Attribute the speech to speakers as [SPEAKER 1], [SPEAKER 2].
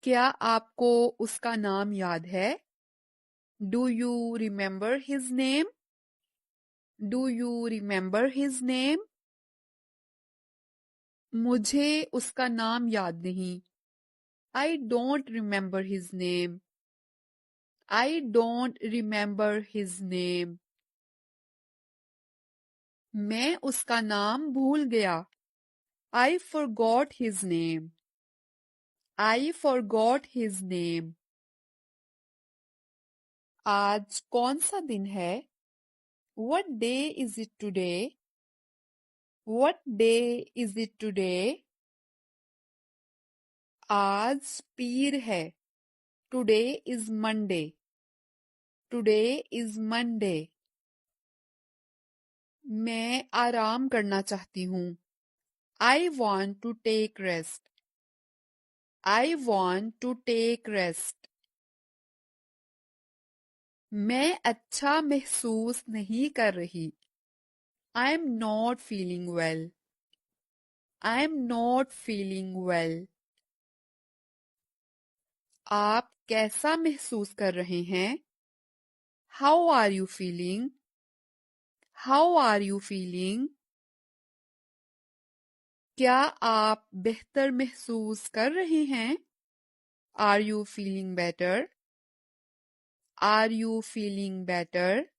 [SPEAKER 1] क्या आपको उसका नाम याद है? Do you remember his name? Do you remember his name? मुझे उसका नाम याद नहीं. I don't remember his name. I don't remember his name. मैं उसका नाम भूल गया. I forgot his name. I forgot his name. आज कौन सा दिन है? What day is it today? What day is it today? आज पीर है. Today is Monday. Today is Monday. मैं आराम करना चाहती हूँ. I want to take rest. I want to take rest. मैं अच्छा महसूस नहीं कर रही. I am not feeling well. I am not feeling well. आप कैसा महसूस कर रहे हैं? How are you feeling? How are you feeling? क्या आप बेहतर महसूस कर रहे हैं? Are you feeling better? Are you feeling better?